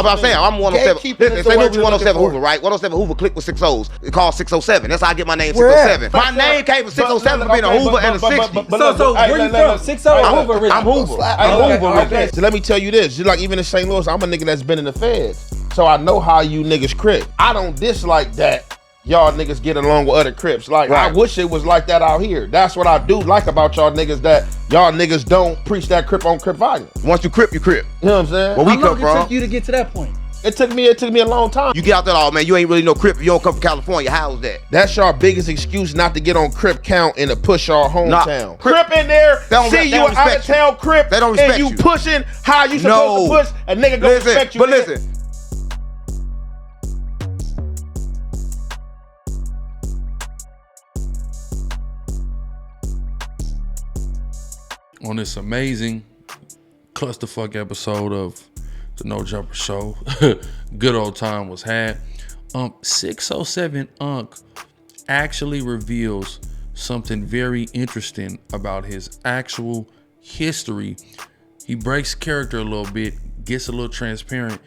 I'm saying I'm 107. Listen, St. Louis 107 Hoover, right? 107 Hoover click with 6 O's. It's called 607. That's how I get my name 607. My name came from 607 for being a Hoover and a 60. So where you from? 60 Hoover. I'm Hoover. So let me tell you this. Just like even in St. Louis, I'm a nigga that's been in the feds. So I know how you niggas Crip. I don't dislike that y'all niggas get along with other Crips. Like, I wish it was like that out here. That's what I do like about y'all niggas, that y'all niggas don't preach that Crip on Crip violence. Once you Crip, you Crip. You know what I'm saying? Where we come from. from. It took you to get to that point? It took me a long time. You get out there, oh man, you ain't really no Crip. You don't come from California. How's that? That's y'all biggest excuse not to get on Crip count and to push y'all hometown. Crip in there, see you out of town Crip, they don't respect and you pushing how you supposed to push, a nigga gonna respect you. But listen. On this amazing clusterfuck episode of the No Jumper Show, good old time was had. 607 Unc actually reveals something very interesting about his actual history. He breaks character a little bit, gets a little transparent,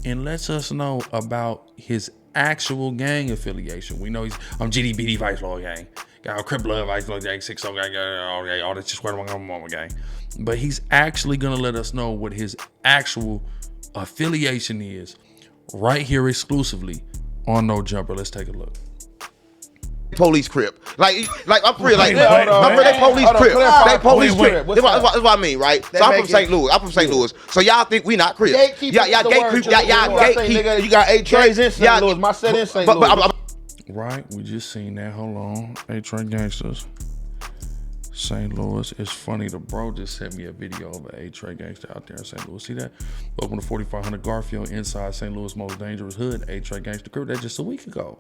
and lets us know about his actual gang affiliation. We know I'm GDBD Vice Lord Gang. Got Crip Blood, Vice Lord Gang, 60 Gang, all that just where I'm on gang. But he's actually gonna let us know what his actual affiliation is right here exclusively on No Jumper. Let's take a look. Police Crip. Like I'm pretty like they police Crip. They police Crip. That's what I mean, right? So I'm from St. Louis. I'm from St. Louis. So y'all think we not Crip. Y'all gatekeep. Y'all gatekeep. You got 8 trays in St. Louis. My set in St. Louis. Right, we just seen that. Hold on. 8 Train Gangsters. St. Louis. It's funny, the bro just sent me a video of an 8 Train Gangster out there in St. Louis. See that? Welcome to 4500 Garfield, inside St. Louis' most dangerous hood. 8 Train Gangster Crip. That's just a week ago.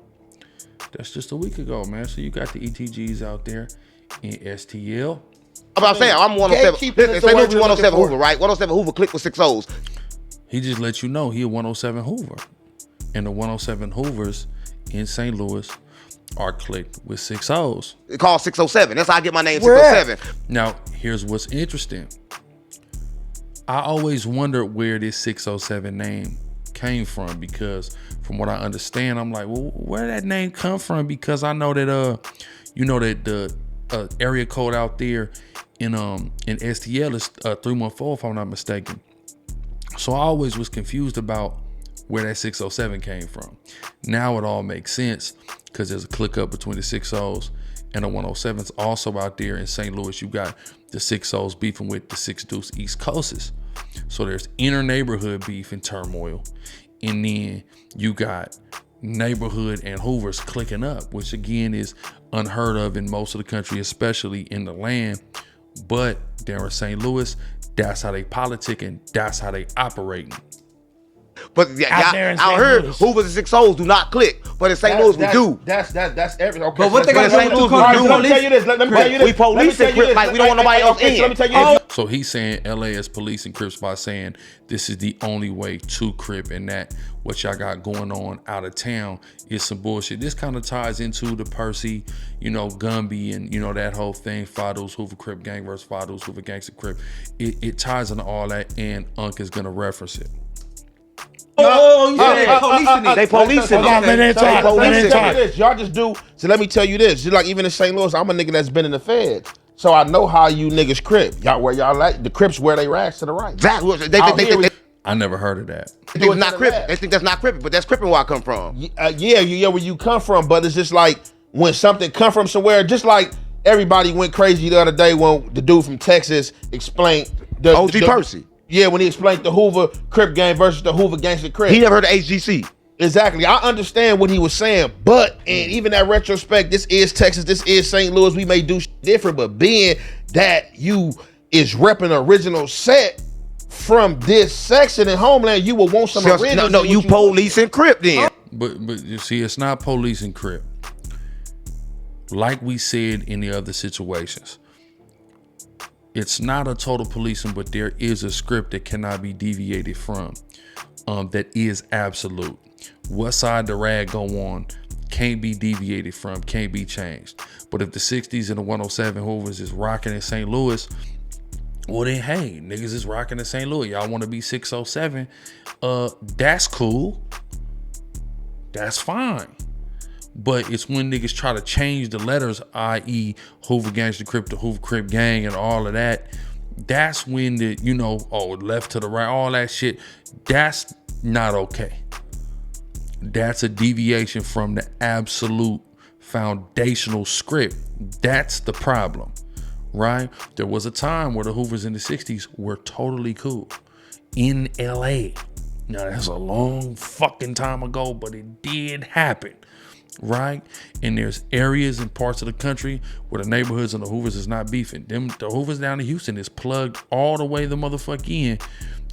That's just a week ago, man. So you got the ETGs out there in STL. I'm saying I'm 107. Listen, St. Louis 107 Hoover, right? 107 Hoover click with 6 O's. He just let you know he a 107 Hoover. And the 107 Hoovers in St. Louis are clicked with 6 O's. It's called 607. That's how I get my name 607. Now, here's what's interesting. I always wondered where this 607 name came from, because from what I understand, I'm like, well, where did that name come from? Because I know that you know that the area code out there in STL is 314, if I'm not mistaken. So I always was confused about where that 607 came from. Now it all makes sense, because there's a click up between the 6 O's and the 107s. Also out there in St. Louis, you got the 6 O's beefing with the 6 Deuce East Coasts. So there's inner neighborhood beef and turmoil. And then you got neighborhood and Hoovers clicking up, which again is unheard of in most of the country, especially in the land. But there in St. Louis, that's how they politic and that's how they operating. But I heard Hoovers and 6 O's do not click, but in St. Louis we do. That's everything. Okay, but what they got to do with let me tell you this. Let me tell you this. We police and Crip like we don't want nobody else in. Let me tell you this. So he's saying LA is policing Crips by saying this is the only way to Crip, and that what y'all got going on out of town is some bullshit. This kind of ties into the Percy, Gumby, and that whole thing, Fado's Hoover Crip gang versus Fado's Hoover Gangster Crip. It ties into all that, and Unc is gonna reference it. They policing it. Y'all just do. So let me tell you this. Just like even in St. Louis, I'm a nigga that's been in the feds. So I know how you niggas Crip. Y'all where y'all like the Crips wear they rags to the right. Exactly. I never heard of that. They think it's not Crip. They think that's not Crip, but that's Crippin' where I come from. Yeah, where you come from. But it's just like when something come from somewhere, just like everybody went crazy the other day when the dude from Texas explained the OG Percy. Yeah, when he explained the Hoover Crip gang versus the Hoover Gangster Crip. He never heard of HGC. Exactly. I understand what he was saying, but and even that retrospect, this is Texas, this is St. Louis, we may do different, but being that you is repping original set from this section in Homeland, you will want some original. No, you policing Crip then. But you see, it's not policing Crip. Like we said in the other situations, it's not a total policing, but there is a script that cannot be deviated from. That is absolute. What side the rag go on can't be deviated from, can't be changed. But if the 60s and the 107 Hoovers is rocking in St. Louis, Well then, hey, niggas is rocking in St. Louis. Y'all want to be 607? That's cool. That's fine. But it's when niggas try to change the letters, i.e. Hoover Gangster Crip to Hoover Crip Gang and all of that. That's when the, you know, left to the right, all that shit. That's not okay. That's a deviation from the absolute foundational script. That's the problem, right? There was a time where the Hoovers in the 60s were totally cool in LA. Now that's a long fucking time ago, but it did happen, right? And there's areas and parts of the country where the neighborhoods and the Hoovers is not beefing. The Hoovers down in Houston is plugged all the way the motherfuck in,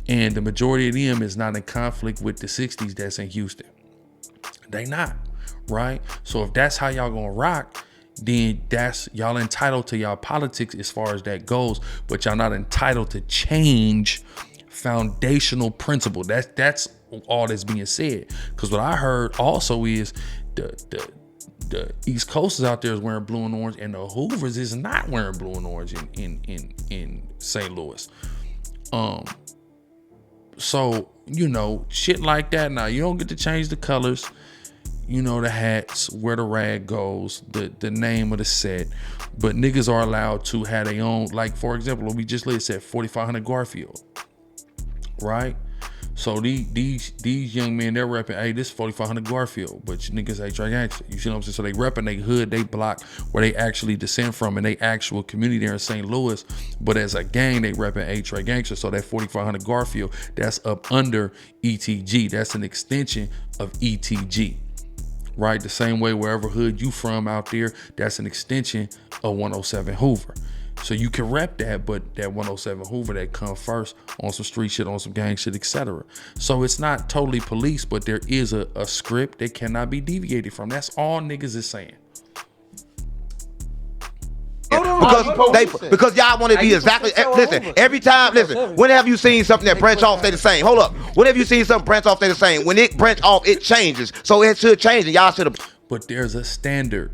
and the majority of them is not in conflict with the 60s that's in Houston. They not, right? So if that's how y'all gonna rock, then that's y'all entitled to y'all politics as far as that goes, but y'all not entitled to change foundational principle. That's all that's being said. Because what I heard also is the East Coast is out there is wearing blue and orange, and the Hoovers is not wearing blue and orange in St. Louis. So you know, shit like that. Now you don't get to change the colors. You know, the hats, where the rag goes, the name of the set, but niggas are allowed to have their own. Like for example, we just said 4500 Garfield, right? So these young men, they're repping, hey, this 4500 Garfield, but niggas ain't Trey Gangster. You see what I'm saying? So they repping they hood, they block where they actually descend from, and they actual community there in St. Louis. But as a gang, they repping Trey Gangster. So that 4500 Garfield, that's up under ETG. That's an extension of ETG. Right, the same way wherever hood you from out there, that's an extension of 107 Hoover. So you can rep that, but that 107 Hoover that come first on some street shit, on some gang shit, etc. So it's not totally police, but there is a script that cannot be deviated from. That's all niggas is saying. Because y'all want to be exactly. Listen, every time. Listen, when have you seen something that branch off stay the same? Hold up. When have you seen something branch off stay the same? When it branch off, it changes. So it should change, and y'all should have. But there's a standard,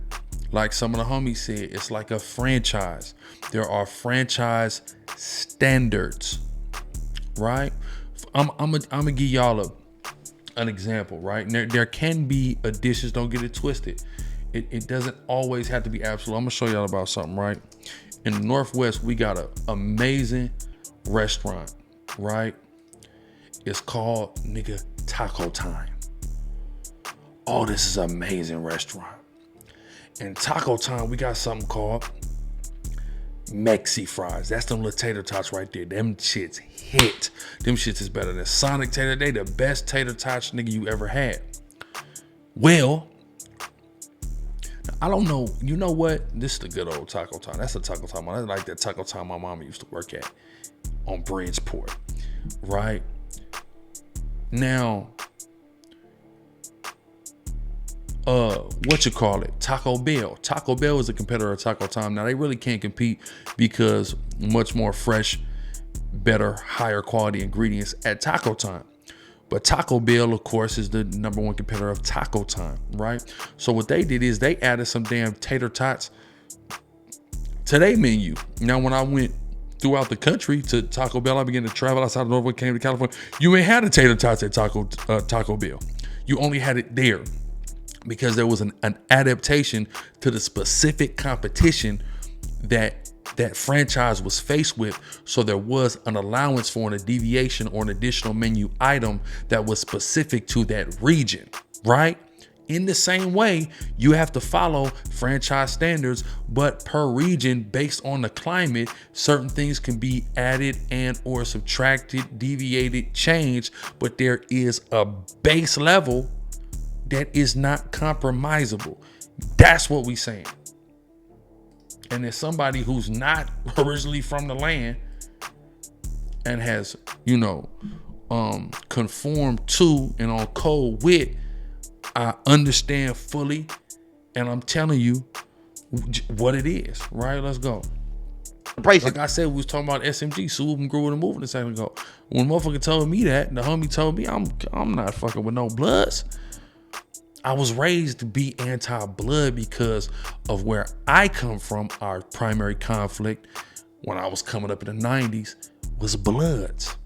like some of the homies said. It's like a franchise. There are franchise standards, right? I'm gonna give y'all an example, right? And there can be additions. Don't get it twisted. It doesn't always have to be absolute. I'm gonna show y'all about something, right? In the Northwest, we got an amazing restaurant, right? It's called, nigga, Taco Time. Oh, this is an amazing restaurant. In Taco Time, we got something called Mexi fries. That's them little tater tots right there. Them shits hit. Them shits is better than Sonic tater. They the best tater tots, nigga, you ever had. Well, I don't know. You know what? This is the good old Taco Time. That's the Taco Time. I like that Taco Time my mama used to work at on Bridgeport, right? Now, what you call it? Taco Bell. Taco Bell is a competitor of Taco Time. Now, they really can't compete because much more fresh, better, higher quality ingredients at Taco Time. But Taco Bell, of course, is the #1 competitor of Taco Time, right? So what they did is they added some damn tater tots to their menu. Now, when I went throughout the country to Taco Bell, I began to travel outside of Norfolk, came to California. You ain't had the tater tots at Taco Bell. You only had it there because there was an adaptation to the specific competition that franchise was faced with. So there was an allowance for a deviation or an additional menu item that was specific to that region, right? In the same way, you have to follow franchise standards, but per region, based on the climate, certain things can be added and or subtracted, deviated, changed, but there is a base level that is not compromisable. That's what we saying. And as somebody who's not originally from the land and has, you know, conformed to and on code with, I understand fully, and I'm telling you what it is, right? Let's go. Like I said, we was talking about SMG, Swoop and Groove and Moving a second ago. When motherfucker told me that, the homie told me I'm not fucking with no bloods. I was raised to be anti-blood because of where I come from, our primary conflict when I was coming up in the 90s was Bloods.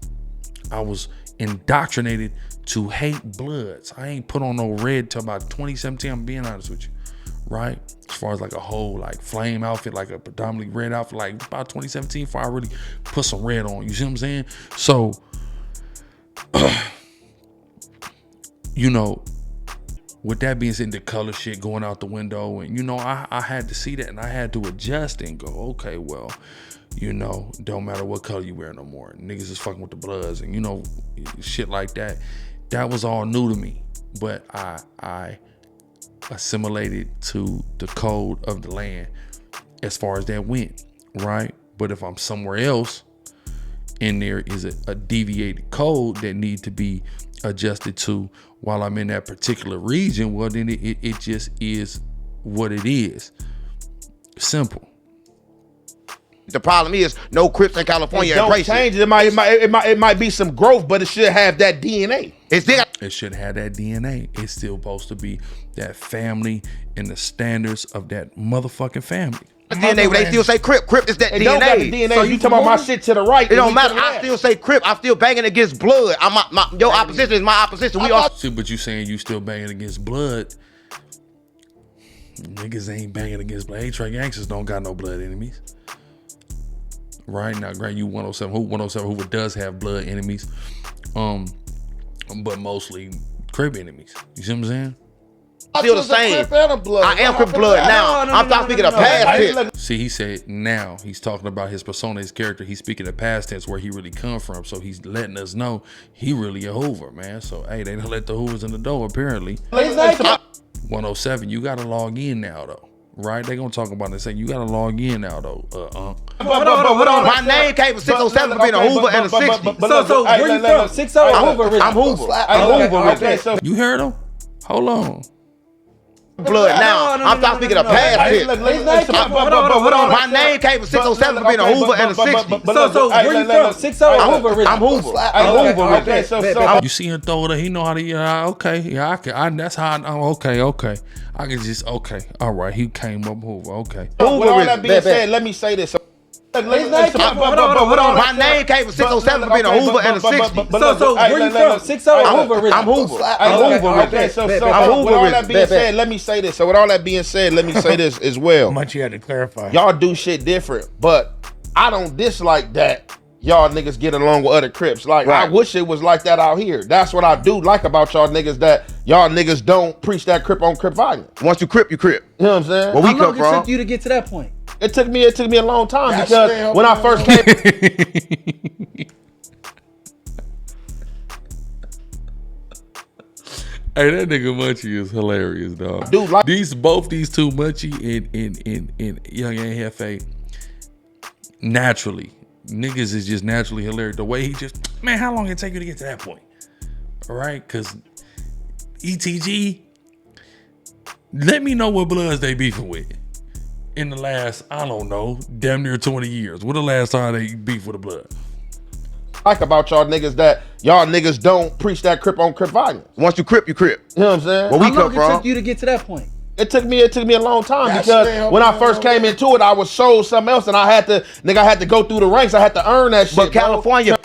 I was indoctrinated to hate Bloods. I ain't put on no red till about 2017, I'm being honest with you, right? As far as like a whole like flame outfit, like a predominantly red outfit, like about 2017 before I really put some red on, you see what I'm saying? So, you know, with that being said, the color shit going out the window, and you know, I had to see that and I had to adjust and go, okay, well, you know, don't matter what color you wear no more. Niggas is fucking with the Bloods and, you know, shit like that. That was all new to me, but I assimilated to the code of the land as far as that went, right? But if I'm somewhere else and there is a deviated code that need to be adjusted to while I'm in that particular region, well, then it just is what it is. Simple. The problem is no Crips in California don't embrace change it. It might be some growth, but it should have that DNA. It should have that DNA. It's still supposed to be that family and the standards of that motherfucking family. DNA, they still say Crip. Crip is that It DNA. don't got the DNA. So you talking about my shit to the right. It don't matter. I still say Crip. I'm still banging against Blood. Your opposition is my opposition. We all. See, but you saying you still banging against Blood. Niggas ain't banging against Blood. A-Track gangsters don't got no Blood enemies. Right now, grant you 107 Hoover does have Blood enemies, but mostly Crip enemies. You see what I'm saying? I feel the same. I am Crip Blood now. I'm speaking of past tense. See, he said now he's talking about his persona, his character. He's speaking of past tense where he really come from. So he's letting us know he really a Hoover, man. So hey, they don't let the Hoovers in the door apparently. 107, you gotta log in now though. Right? They gonna talk about it and say you gotta log in now though. Hold on. My name came from 607 for being a Hoover and a 60. So where you from? 60 Hoover. I'm Hoover. You heard him? Hold on. Blood now. I'm speaking of past tense. My name came from 607 for being a Hoover and a 60. So where you from? 60 Hoover. I'm Hoover. You see him throw it, he know how to, okay, yeah, that's how, okay. I can just, okay, all right, he came up Hoover, okay. With all that being said, let me say this. My name came from 607 for being a Hoover and a 60. So where you from? 60 Hoover. I'm Hoover. With all that being said, let me say this. So with all that being said, let me say this as well. Munchie had to clarify. Y'all do shit different, but I don't dislike that y'all niggas get along with other Crips. Like, I wish it was like that out here. That's what I do like about y'all niggas, that y'all niggas don't preach that Crip on Crip violence. Once you Crip, you Crip. You know what I'm saying? Where we come from? How long it took you to get to that point? It took me a long time because when I first came. Hey, that nigga Munchie is hilarious, dog. Dude, like both these two, Munchie and Young JEFE, naturally. Niggas is just naturally hilarious. The way he just, man, how long did it take you to get to that point? All right, because ETG, let me know what Bloods they beefing with. In the last, I don't know, damn near 20 years. What the last time they beef with a Blood? Like about y'all niggas, that y'all niggas don't preach that Crip on Crip violence. Once you Crip, you Crip. You know what I'm saying? Where we come from? How long it took you to get to that point? It took me a long time because when I first came into it, I was sold something else, and I had to go through the ranks. I had to earn that shit. But California,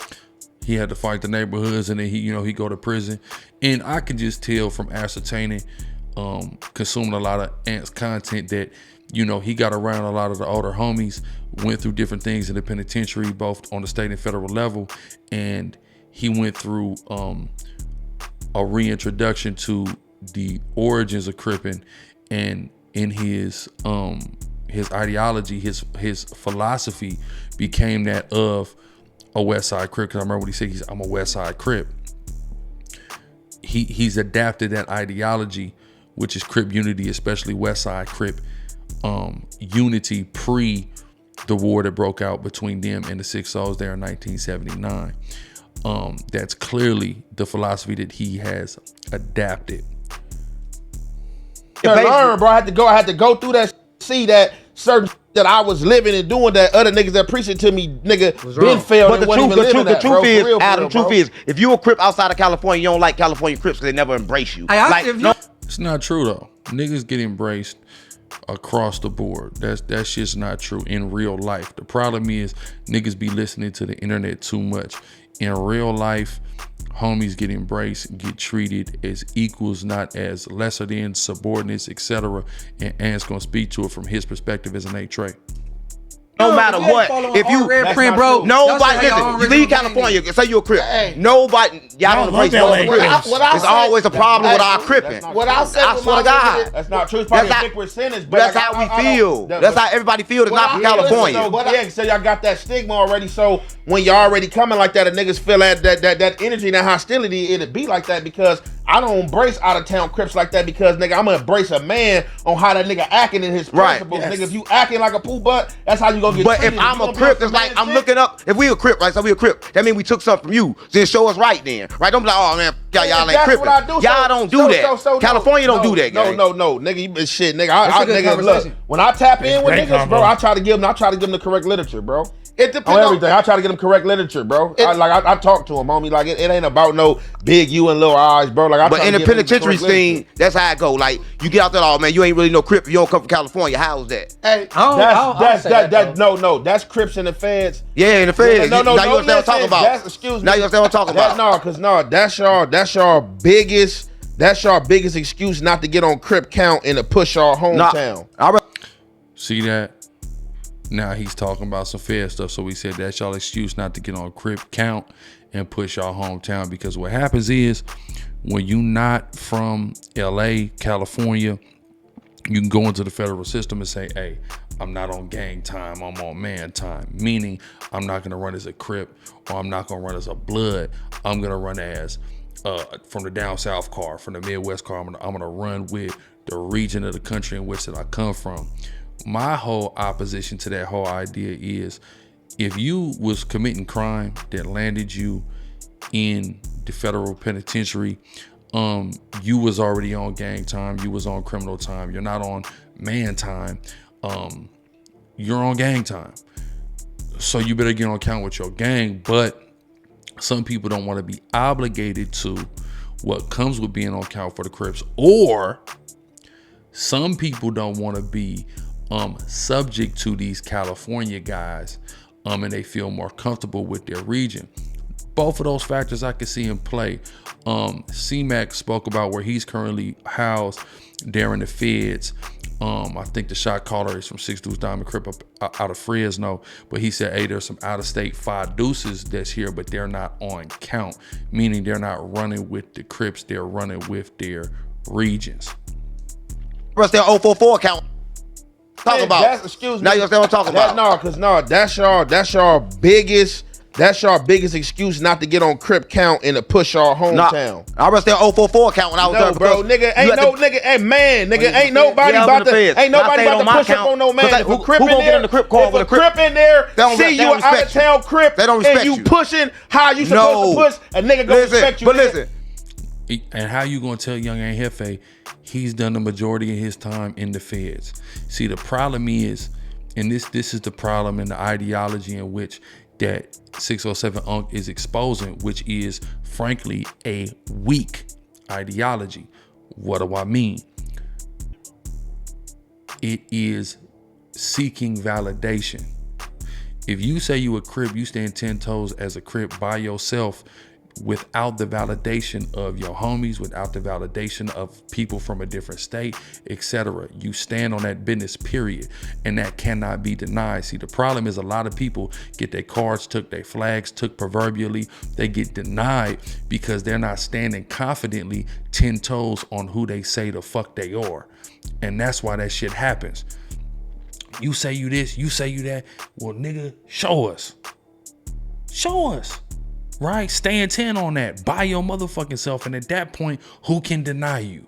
he had to fight the neighborhoods, and then he go to prison. And I can just tell from ascertaining, consuming a lot of Ant's content that, you know, he got around a lot of the older homies, went through different things in the penitentiary, both on the state and federal level, and he went through a reintroduction to the origins of Crippin', and in his ideology, his philosophy became that of a West Side Crip. Because I remember when he said, I'm a West Side Crip. He's adapted that ideology, which is Crip unity, especially West Side Crip unity pre the war that broke out between them and the 6-0s there in 1979. That's clearly the philosophy that he has adapted. Learn, bro. I had to go through that, see that certain that I was living and doing that other niggas that preached it to me, nigga, been failed. But the truth is, Adam, truth is, if you a Crip outside of California, you don't like California Crips because they never embrace you. It's not true though. Niggas get embraced across the board. That shit's not true in real life. The problem is niggas be listening to the internet too much. In real life, homies get embraced, get treated as equals, not as lesser than, subordinates, etc. And Ant's gonna speak to it from his perspective as an A-Trey. No matter what, if you print, bro, nobody listen. You leave California, say you're a Crip. Nobody, y'all don't embrace most Crips. It's always a problem with our Cripping. What I said, I swear to God, that's not true. It's probably a thick percentage, but that's how we feel. That's how everybody feels. It's not from California. Yeah, so y'all got that stigma already. So when y'all already coming like that, and niggas feel that energy and that hostility, it'd be like that because I don't embrace out of town Crips like that because nigga, I'm gonna embrace a man on how that nigga acting in his principles. Nigga, if you acting like a poo butt, that's how you gonna get treated. But if I'm a Crip, it's like I'm looking up. If we a Crip, right? So we a Crip. That means we took something from you. Then show us right then, right? Don't be like, oh man, y'all ain't Cripping. Y'all don't do that. California don't do that, gang. No, nigga, you been shit, nigga. I nigga, look, when I tap in with niggas, bro, I try to give them the correct literature, bro. It depends on everything. I try to get them correct literature, bro. I talk to them, homie. Like it ain't about no big you and little eyes, bro. Like but in the penitentiary scene, that's how it go. Like you get out there, oh man, you ain't really no Crip. You don't come from California. How's that? Hey, that's Crips in the feds. Yeah, in the feds. No, now you understand what I'm talking about. Excuse me. Now you understand what I'm talking about. That's your biggest excuse not to get on Crip count and to push our hometown. See that? Now he's talking about some fair stuff, so we said that's y'all excuse not to get on Crip count and push y'all hometown, because what happens is when you not from LA, California, you can go into the federal system and say, hey, I'm not on gang time, I'm on man time, meaning I'm not gonna run as a Crip or I'm not gonna run as a Blood. I'm gonna run as from the down south car, from the Midwest car. I'm gonna run with the region of the country in which that I come from. My whole opposition to that whole idea is if you was committing crime that landed you in the federal penitentiary, you was already on gang time, you was on criminal time, you're not on man time, you're on gang time. So you better get on count with your gang. But some people don't want to be obligated to what comes with being on count for the Crips, or some people don't want to be subject to these California guys, and they feel more comfortable with their region. Both of those factors I can see in play. CMAC spoke about where he's currently housed there in the feds. I think the shot caller is from 6 Deuce Diamond Crip up out of Fresno, but he said, hey, there's some out-of-state 5 Deuces that's here, but they're not on count, meaning they're not running with the Crips, they're running with their regions. What's their 044 count? Talk about. Excuse me. Now you understand what I'm talking about. That's your biggest excuse not to get on Crip count and to push our hometown. I was there 044 count when I was there. Bro, nigga, ain't nobody about to push up on no man. If a Crip in there, if a Crip in there, see you out of town Crip, and you pushing how you supposed to push, a nigga gonna respect you. But listen. And how you gonna tell young Aunt Jefe he's done the majority of his time in the feds? See, the problem is, and this is the problem in the ideology in which that 607 Unc is exposing, which is frankly a weak ideology. What do I mean? It is seeking validation. If you say you a Crip, you stand 10 toes as a Crip by yourself, without the validation of your homies, without the validation of people from a different state, etc. You stand on that business, period. And that cannot be denied. See, the problem is a lot of people get their cards took, their flags took proverbially. They get denied because they're not standing confidently 10 toes on who they say the fuck they are. And that's why that shit happens. You say you this, you say you that. Well, nigga, show us. Show us. Right? Stand 10 on that. By your motherfucking self. And at that point, who can deny you?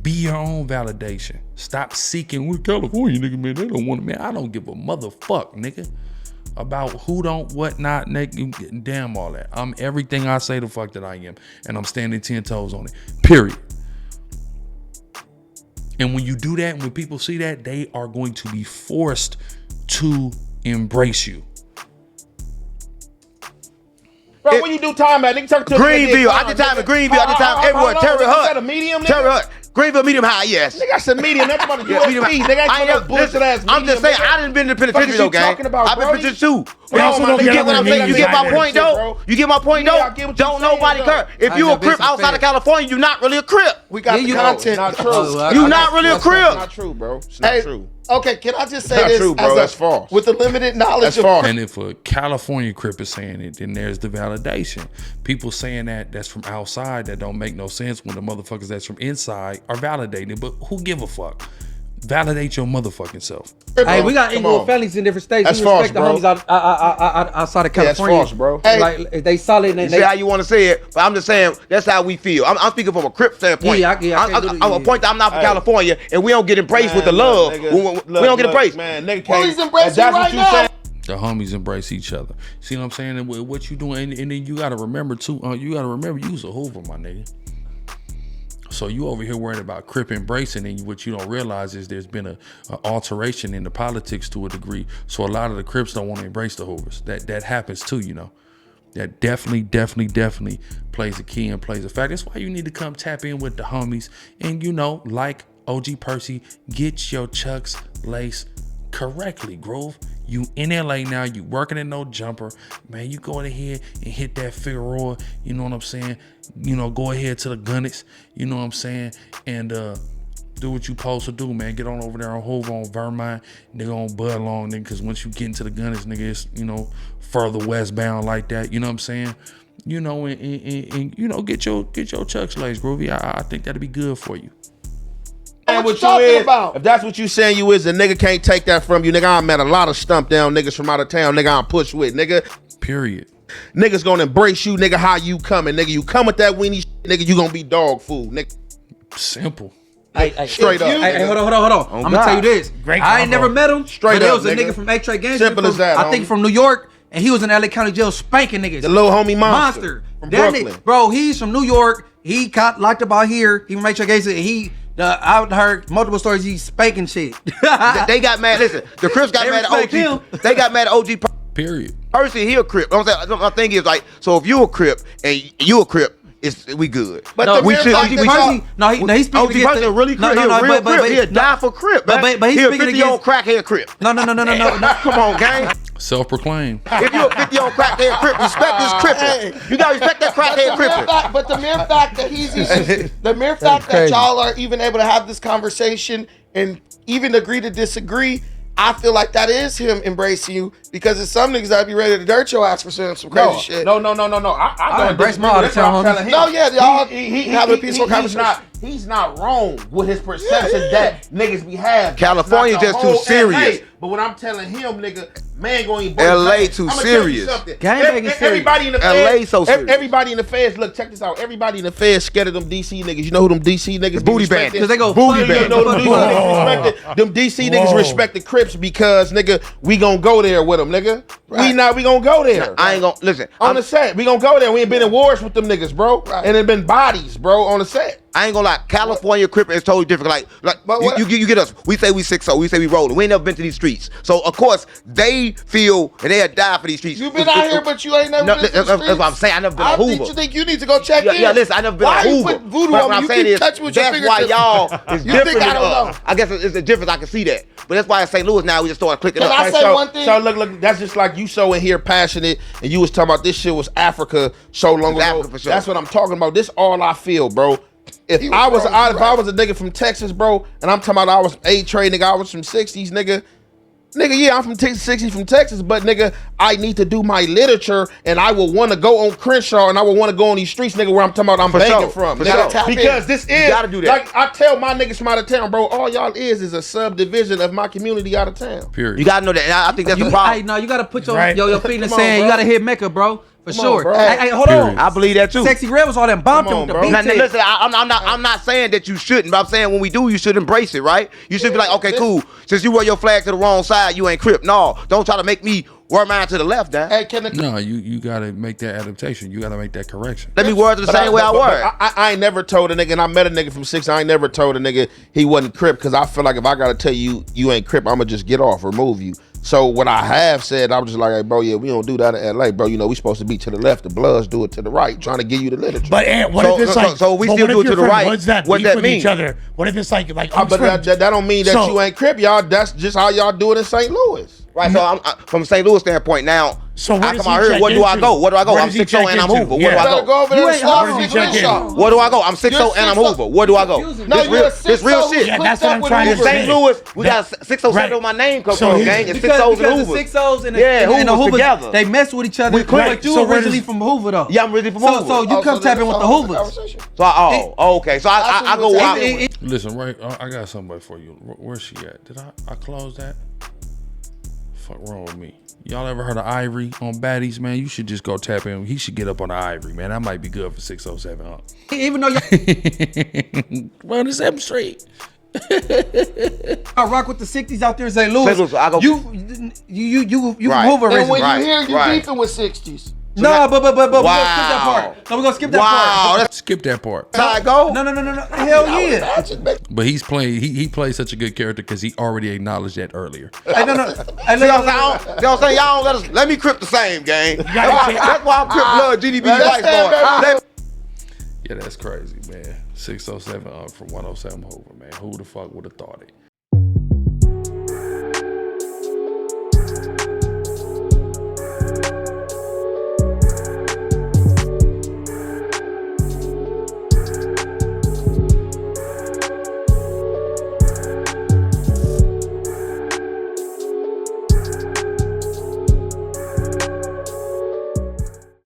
Be your own validation. Stop seeking. We're California, nigga, man. They don't want it, man. I don't give a motherfuck, nigga, about who don't, what not, nigga. Damn all that. I'm everything I say the fuck that I am. And I'm standing 10 toes on it. Period. And when you do that, when people see that, they are going to be forced to embrace you. Bro, when you do time at, nigga, talk to Greenville. I did time in Greenville. I did time everywhere. Terry Hut. A medium, Terry Hut. Greenville medium high, yes. Nigga, I said medium. That's about the USP. Nigga, I ain't no bullshit ass medium. I'm just saying, I didn't been to the penitentiary though, gang. I've been to penitentiary too. You get what I'm saying? You get my point though? You get my point though? Don't nobody care. If you a Crip outside of California, you're not really a Crip. We got the content. Not true. You're not really a Crip. Not true, bro. It's not true. Okay, can I just say this? True, bro. That's false. With the limited knowledge of false. And if a California Crip is saying it, then there's the validation. People saying that's from outside that don't make no sense when the motherfuckers that's from inside are validated. But who give a fuck? Validate your motherfucking self. Hey, we got equal families in different states. That's we respect false, the homies outside of California. That's false, bro. Hey, like they solid. And you say how you want to say it, but I'm just saying that's how we feel. I'm speaking from a Crip standpoint. I'm a point that I'm not from California, and we don't get embraced with the love. We don't get embraced. Man, nigga, he's embracing right now. The homies embrace each other. See what I'm saying? And what you doing? And then you gotta remember too. You gotta remember you was a Hoover, my nigga. So you over here worried about Crip embracing, and what you don't realize is there's been a alteration in the politics to a degree. So a lot of the Crips don't want to embrace the Hoovers. That happens too, you know. That definitely plays a key and plays a factor. That's why you need to come tap in with the homies, and you know, like OG Percy, get your chucks laced correctly, Groove. You in LA now, you working in no jumper. Man, you go ahead and hit that Figueroa, you know what I'm saying? You know, go ahead to the Gunnets, you know what I'm saying? And do what you supposed to do, man. Get on over there on Hoover, on Vermont, nigga, on Bud Long, nigga, because once you get into the Gunnets, nigga, it's, you know, further westbound like that, you know what I'm saying? You know, and you know, get your chucks laced, Groovy. I think that'd be good for you. And what you talking about? If that's what you saying you is, a nigga can't take that from you, nigga. I met a lot of stump down niggas from out of town, nigga. I'm push with, nigga. Period. Niggas gonna embrace you, nigga. How you coming, nigga? You come with that weenie shit, nigga. You gonna be dog food, nigga. Simple. Straight up. Hey, hold on. I'm gonna tell you this. I ain't never met him. Straight up, there was a nigga nigga from X-Ray Gang. Simple as that. I think from New York, and he was in LA County Jail spanking niggas. The little homie monster from that Brooklyn. Nigga, bro, he's from New York. He got locked up out here. He from X-Ray Gang, and he. I've heard multiple stories. He's spanking shit. They got mad. Listen, the Crips got mad at OG. They got mad at OG. Period. Percy, he a Crip. My thing is like, so if you a Crip and you a Crip, we good. But no, we should. He's speaking OG Percy a really Crip. He a real Crip. He'll die for Crip, man. But he's he a speaking 50-year-old crackhead Crip. No. Come on, gang. Self-proclaimed. If you a 50-year-old crackhead Crip, respect this Crippin'. You gotta respect that crackhead Crippin'. But the mere fact that that y'all are even able to have this conversation and even agree to disagree, I feel like that is him embracing you, because it's some niggas that be ready to dirt your ass for saying some crazy shit. No. I embrace my out-of-town homies. No, yeah, y'all have a peaceful conversation. He's not wrong with his perception that niggas be having. California just too serious. But when I'm telling him, nigga, man going LA too serious. Everybody in the LA feds, so serious. Everybody in the feds, look, check this out. Everybody in the feds scared of them DC niggas. You know who them DC niggas? Booty band. Because they go booty band. You know them DC niggas respect the Crips because, nigga, we gonna go there with them, nigga. Right. We gonna go there. I ain't gonna listen. On the set, we gonna go there. We ain't been in wars with them niggas, bro. Right. And it been bodies, bro, on the set. I ain't gonna lie, California Crip is totally different. Like you get us. We say we 6-0. We say we rolling. We ain't never been to these streets. So of course they feel and they had died for these streets. You been out here, but you ain't never been to the streets. That's what I'm saying. I never been to Hoover. You think you need to go check in? Yeah, listen, I never been to Hoover. Why you put voodoo on me? You keep touching with your that's why y'all is different than know. I guess it's a difference. I can see that. But that's why in St. Louis now we just started clicking up. Can I say one thing? So look, that's just like you so in here passionate, and you was talking about this shit was Africa so long ago. Africa for sure. That's what I'm talking about. This all I feel, bro. If I was a nigga from Texas, bro, and I'm talking about I was A-Trade, nigga, I was from 60s, nigga, yeah, I'm from 60s from Texas, but nigga, I need to do my literature, and I will want to go on Crenshaw, and I will want to go on these streets, nigga, where I'm talking about I'm banking from. Because this is, gotta do that. Like I tell my niggas from out of town, bro, all y'all is a subdivision of my community out of town. Period. You gotta know that. I think that's the problem. No, you gotta put your feet in the sand. You gotta hit Mecca, bro. For sure. On, hey, hold on. I believe that too. Sexy Red was all that bumped on, bro. Now, listen, I'm not saying that you shouldn't, but I'm saying when we do, you should embrace it, right? You should be like, okay, cool. Since you wear your flag to the wrong side, you ain't Crip. No, don't try to make me wear mine to the left, Dan. Hey, no, you gotta make that adaptation. You gotta make that correction. Let me word it the same way I word. I ain't never told a nigga, and I met a nigga from 6. I ain't never told a nigga he wasn't Crip, because I feel like if I gotta tell you you ain't Crip, I'ma just get off, remove you. So what I have said, I'm just like, hey, bro, yeah, we don't do that in LA, bro. You know, we supposed to be to the left. The Bloods do it to the right, trying to give you the literature. But what if it's like? So we still do it to the right. What's that? What that mean? Each other. What if it's like? But that don't mean that you ain't Crip, y'all. That's just how y'all do it in St. Louis. Right, so I'm from a St. Louis standpoint now. So I come out here. What do I go? What do I go? I'm 6'0" and I'm Hoover. What do I go? Over there and What do I go? I'm 6'0" and I'm Hoover. What do I go? This real shit. Yeah, that's what I'm trying In to say. St. Louis, we got 607 on my name come from, gang. It's 6'0s and Hoovers. The 6'0s and Hoovers the Hoovers together. they mess with each other. But you originally from Hoover though. Yeah, I'm originally from Hoover. So you come tapping with the Hoovers. So okay. So I go out. Listen, right? I got somebody for you. Where's she at? Did I close that? Fuck wrong with me? Y'all ever heard of Ivory on Baddies, man? You should just go tap in. He should get up on the Ivory, man. That might be good for 607, huh? Even though Well, on the 7th Street. I rock with the 60s out there in St. Louis. You Right. Hoover And when Right, you hear you right. beefing with 60s. No, but we're gonna skip that Wow. part. No, we're gonna skip that part. Skip that part. That's how I go. No. Hell yeah. But he's playing. He plays such a good character because he already acknowledged that earlier. Hey, no. Hey, See what I'm saying? Y'all saying y'all don't let me Crip the same, gang. That's why I'm Crip blood, GDB life, boy. Yeah, that's crazy, man. 607 from 107 Hoover, man. Who the fuck would have thought it?